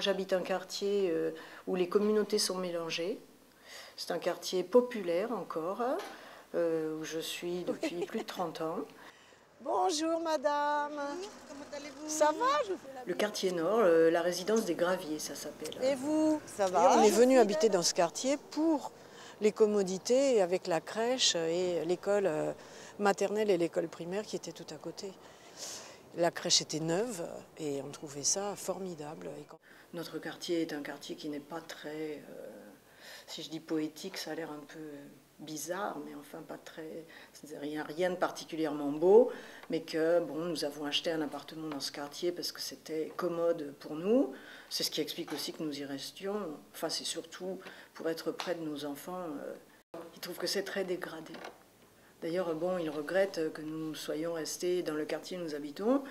j'habite un quartier où les communautés sont mélangées. C'est un quartier populaire encore, où je suis depuis plus de 30 ans. Bonjour madame. Comment allez-vous? Ça va? Le quartier nord, la résidence des Graviers, ça s'appelle. Et vous? Ça va? On est venu habiter dans ce quartier pour les commodités avec la crèche et l'école maternelle et l'école primaire qui étaient tout à côté. La crèche était neuve et on trouvait ça formidable. Notre quartier est un quartier qui n'est pas très, si je dis poétique, ça a l'air un peu bizarre, mais enfin pas très, rien de particulièrement beau, mais que bon, nous avons acheté un appartement dans ce quartier parce que c'était commode pour nous. C'est ce qui explique aussi que nous y restions. Enfin, c'est surtout pour être près de nos enfants. Ils trouvent que c'est très dégradé. D'ailleurs, bon, ils regrettent que nous soyons restés dans le quartier où nous habitons.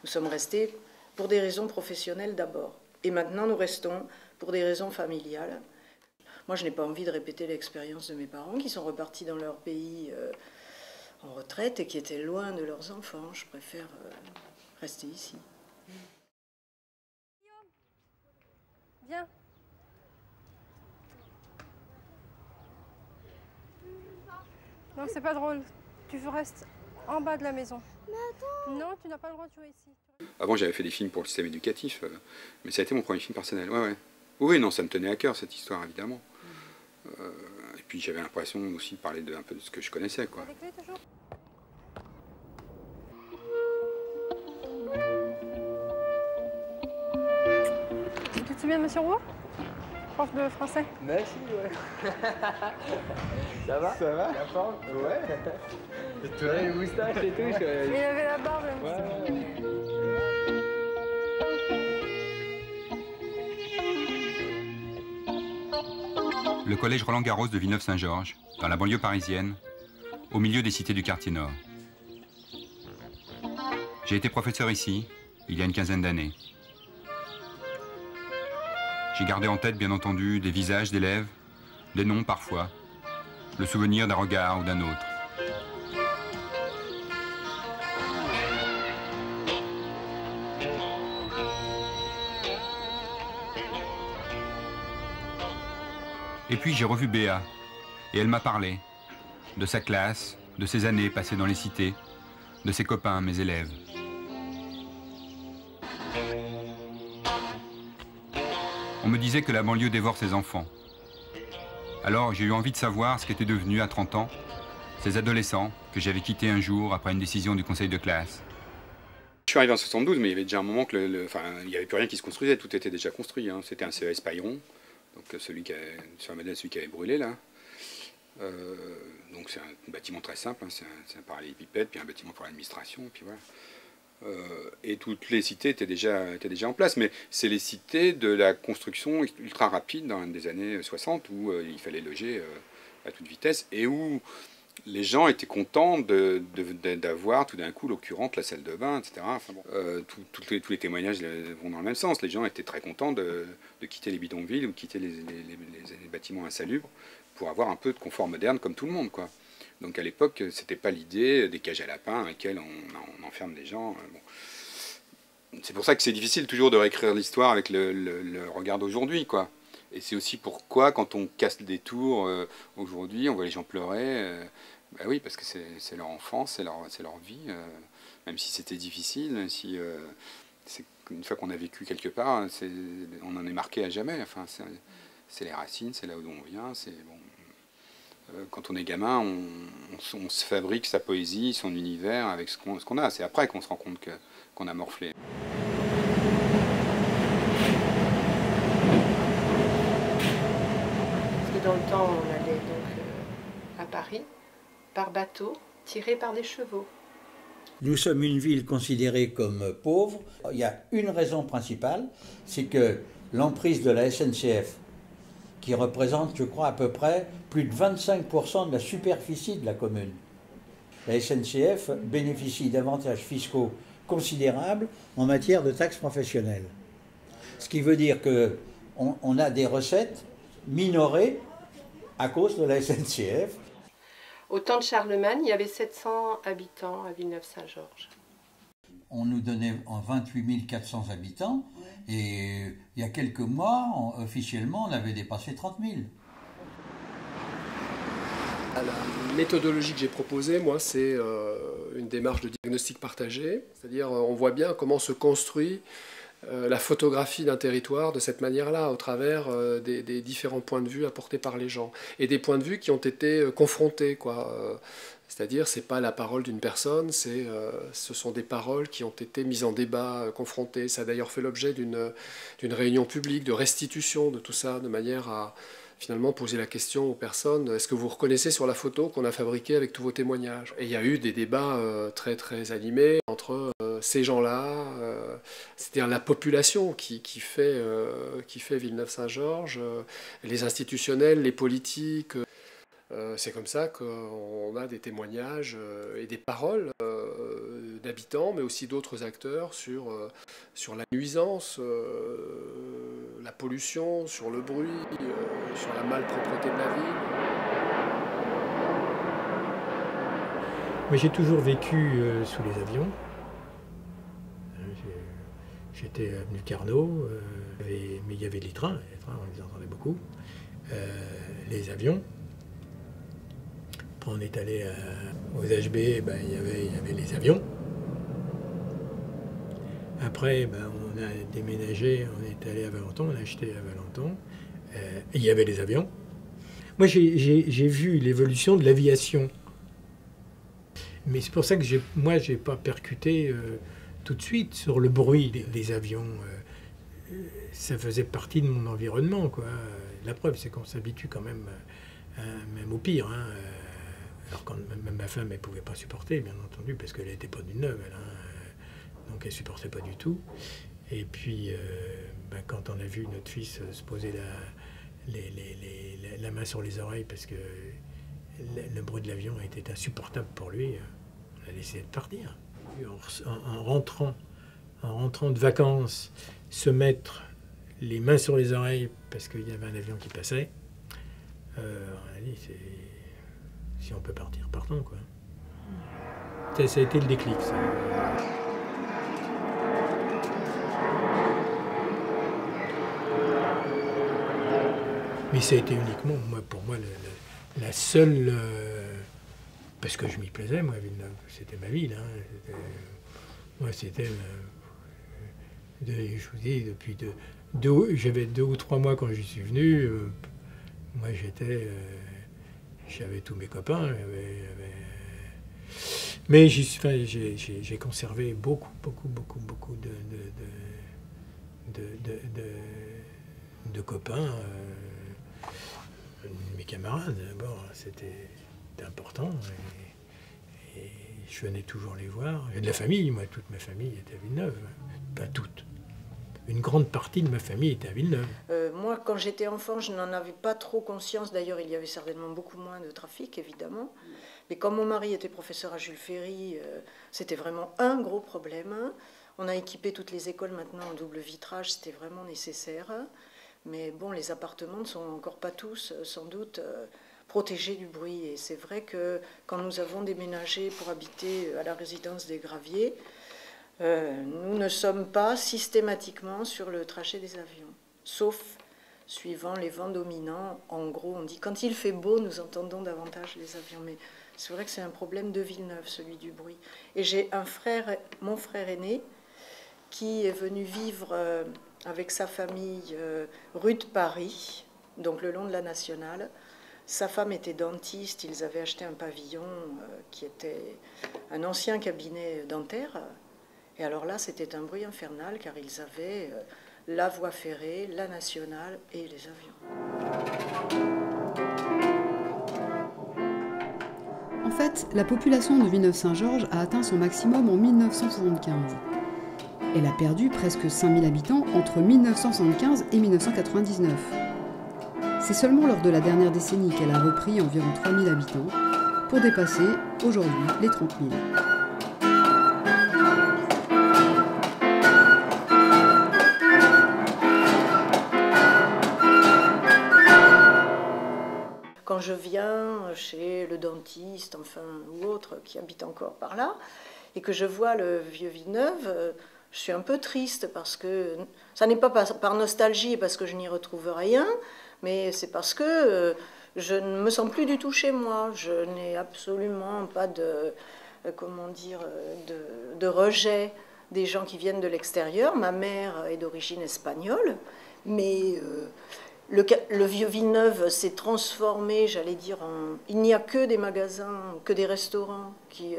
Nous sommes restés pour des raisons professionnelles d'abord. Et maintenant, nous restons pour des raisons familiales. Moi, je n'ai pas envie de répéter l'expérience de mes parents qui sont repartis dans leur pays en retraite et qui étaient loin de leurs enfants. Je préfère rester ici. Viens. Non, c'est pas drôle. Tu restes en bas de la maison. Mais attends. Non, tu n'as pas le droit de jouer ici. Avant, j'avais fait des films pour le système éducatif, mais ça a été mon premier film personnel. Ouais, ouais. Oui, non, ça me tenait à cœur, cette histoire, évidemment. Et puis, j'avais l'impression aussi de parler un peu de ce que je connaissais, quoi. T'as les clés toujours? Tu te souviens de Monsieur Roux, prof de français? Merci, ouais. Ça va? Ça va? La forme? Ouais. Et toi? Ouais, les moustaches et tout. Il avait la barbe, le Ouais. Le collège Roland-Garros de Villeneuve-Saint-Georges, dans la banlieue parisienne, au milieu des cités du quartier nord. J'ai été professeur ici, il y a une quinzaine d'années. J'ai gardé en tête, bien entendu, des visages d'élèves, des noms parfois, le souvenir d'un regard ou d'un autre. Et puis j'ai revu Béa, et elle m'a parlé de sa classe, de ses années passées dans les cités, de ses copains, mes élèves. On me disait que la banlieue dévore ses enfants. Alors j'ai eu envie de savoir ce qu'étaient devenus à 30 ans ces adolescents que j'avais quittés un jour après une décision du conseil de classe. Je suis arrivé en 72, mais il y avait déjà un moment que il n'y avait plus rien qui se construisait, tout était déjà construit. Hein. C'était un CES Pailleron, donc celui qui avait, sur la modèle, celui qui avait brûlé là. Donc c'est un bâtiment très simple, hein. C'est un parallélépipède, puis un bâtiment pour l'administration, puis voilà. Et toutes les cités étaient déjà en place, mais c'est les cités de la construction ultra rapide dans des années 60 où il fallait loger à toute vitesse et où les gens étaient contents d'avoir tout d'un coup l'eau courante, la salle de bain, etc. Enfin, bon, tous les témoignages vont dans le même sens. Les gens étaient très contents de quitter les bidonvilles ou de quitter les bâtiments insalubres pour avoir un peu de confort moderne comme tout le monde, quoi. Donc à l'époque, c'était pas l'idée des cages à lapins dans lesquelles on enferme des gens. Bon. C'est pour ça que c'est difficile toujours de réécrire l'histoire avec le regard d'aujourd'hui, quoi. Et c'est aussi pourquoi, quand on casse des tours aujourd'hui, on voit les gens pleurer. Bah oui, parce que c'est leur enfance, c'est leur vie. Même si c'était difficile, si une fois qu'on a vécu quelque part, on en est marqué à jamais. Enfin, c'est les racines, c'est là d'où on vient. Bon. Quand on est gamin, on se fabrique sa poésie, son univers avec ce qu'on a. C'est après qu'on se rend compte qu'on a morflé. Parce que dans le temps, on allait donc à Paris par bateau, tiré par des chevaux. Nous sommes une ville considérée comme pauvre. Il y a une raison principale, c'est que l'emprise de la SNCF, qui représente, je crois, à peu près plus de 25% de la superficie de la commune. La SNCF bénéficie d'avantages fiscaux considérables en matière de taxes professionnelles. Ce qui veut dire qu'on a des recettes minorées à cause de la SNCF. Au temps de Charlemagne, il y avait 700 habitants à Villeneuve-Saint-Georges. On nous donnait en 28 400 habitants et Il y a quelques mois, officiellement, on avait dépassé 30 000. La méthodologie que j'ai proposée, moi, c'est une démarche de diagnostic partagé. C'est-à-dire, on voit bien comment se construit la photographie d'un territoire de cette manière-là, au travers des différents points de vue apportés par les gens. Et des points de vue qui ont été confrontés, quoi. C'est-à-dire, c'est pas la parole d'une personne, ce sont des paroles qui ont été mises en débat, confrontées. Ça a d'ailleurs fait l'objet d'une réunion publique, de restitution de tout ça, de manière à finalement poser la question aux personnes, est-ce que vous reconnaissez sur la photo qu'on a fabriquée avec tous vos témoignages? Et il y a eu des débats très très animés entre ces gens-là, c'est-à-dire la population qui fait Villeneuve-Saint-Georges, les institutionnels, les politiques. C'est comme ça qu'on a des témoignages et des paroles d'habitants, mais aussi d'autres acteurs sur la nuisance, la pollution, sur le bruit, sur la malpropreté de la ville. Moi, j'ai toujours vécu sous les avions. J'étais avenue Carnot, mais il y avait les trains, on les entendait beaucoup, les avions. On est allé aux HB, il y avait les avions. Après, on a déménagé, on est allé à Valenton, on a acheté à Valenton. Il y avait les avions. Moi, j'ai vu l'évolution de l'aviation. Mais c'est pour ça que j'ai pas percuté tout de suite sur le bruit des avions. Ça faisait partie de mon environnement, quoi. La preuve, c'est qu'on s'habitue quand même au pire, hein. Alors quand même ma femme, elle ne pouvait pas supporter, bien entendu, parce qu'elle n'était pas d'une neuve, donc elle ne supportait pas du tout. Et puis, quand on a vu notre fils se poser la main sur les oreilles, parce que le bruit de l'avion était insupportable pour lui, on a décidé de partir. En rentrant de vacances, se mettre les mains sur les oreilles, parce qu'il y avait un avion qui passait, on a dit, si on peut partir, partons, quoi. Ça a été le déclic, ça. Mais ça a été uniquement, pour moi, la seule... parce que je m'y plaisais, moi, Villeneuve, c'était ma ville. Hein, moi, c'était... je vous dis, depuis j'avais 2 ou 3 mois quand j'y suis venu. Moi, j'avais tous mes copains. Mais j'ai conservé beaucoup de copains. Mes camarades, d'abord, c'était important. Et je venais toujours les voir. Et de la famille, moi, toute ma famille était à Villeneuve. Pas toute. Une grande partie de ma famille était à Villeneuve. Moi, quand j'étais enfant, je n'en avais pas trop conscience. D'ailleurs, il y avait certainement beaucoup moins de trafic, évidemment. Mais comme mon mari était professeur à Jules Ferry, c'était vraiment un gros problème. On a équipé toutes les écoles maintenant en double vitrage, c'était vraiment nécessaire. Mais bon, les appartements ne sont encore pas tous, sans doute, protégés du bruit. Et c'est vrai que quand nous avons déménagé pour habiter à la résidence des Graviers, nous ne sommes pas systématiquement sur le trajet des avions, sauf suivant les vents dominants. En gros, on dit quand il fait beau, nous entendons davantage les avions. Mais c'est vrai que c'est un problème de Villeneuve, celui du bruit. Et j'ai mon frère aîné, qui est venu vivre avec sa famille rue de Paris, donc le long de la Nationale. Sa femme était dentiste, ils avaient acheté un pavillon qui était un ancien cabinet dentaire. Et alors là, c'était un bruit infernal, car ils avaient la voie ferrée, la nationale et les avions. En fait, la population de Villeneuve-Saint-Georges a atteint son maximum en 1975. Elle a perdu presque 5000 habitants entre 1975 et 1999. C'est seulement lors de la dernière décennie qu'elle a repris environ 3000 habitants, pour dépasser aujourd'hui les 30 000. Quand je viens chez le dentiste, enfin, ou autre, qui habite encore par là, et que je vois le vieux Villeneuve, je suis un peu triste parce que, ça n'est pas par nostalgie, parce que je n'y retrouve rien, mais c'est parce que je ne me sens plus du tout chez moi. Je n'ai absolument pas de, comment dire, de rejet des gens qui viennent de l'extérieur. Ma mère est d'origine espagnole, mais le vieux Villeneuve s'est transformé, j'allais dire, en... Il n'y a que des magasins, que des restaurants qui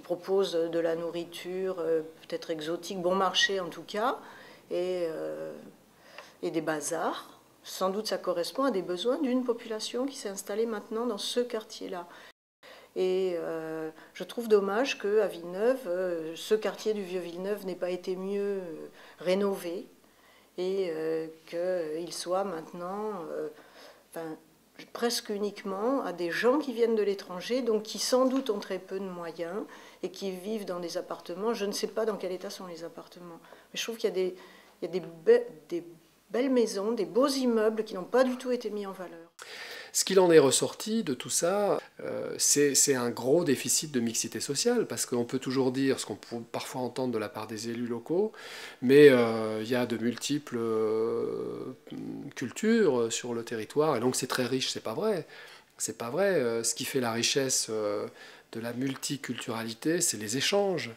proposent de la nourriture, peut-être exotique, bon marché en tout cas, et des bazars. Sans doute ça correspond à des besoins d'une population qui s'est installée maintenant dans ce quartier-là. Et je trouve dommage qu'à Villeneuve, ce quartier du Vieux-Villeneuve n'ait pas été mieux rénové et qu'il soit maintenant presque uniquement à des gens qui viennent de l'étranger, donc qui sans doute ont très peu de moyens et qui vivent dans des appartements. Je ne sais pas dans quel état sont les appartements, mais je trouve qu'il y a des belles maisons, des beaux immeubles qui n'ont pas du tout été mis en valeur. Ce qu'il en est ressorti de tout ça, c'est un gros déficit de mixité sociale, parce qu'on peut toujours dire ce qu'on peut parfois entendre de la part des élus locaux, mais il y a de multiples cultures sur le territoire, et donc c'est très riche, c'est pas vrai. C'est pas vrai. Ce qui fait la richesse de la multiculturalité, c'est les échanges.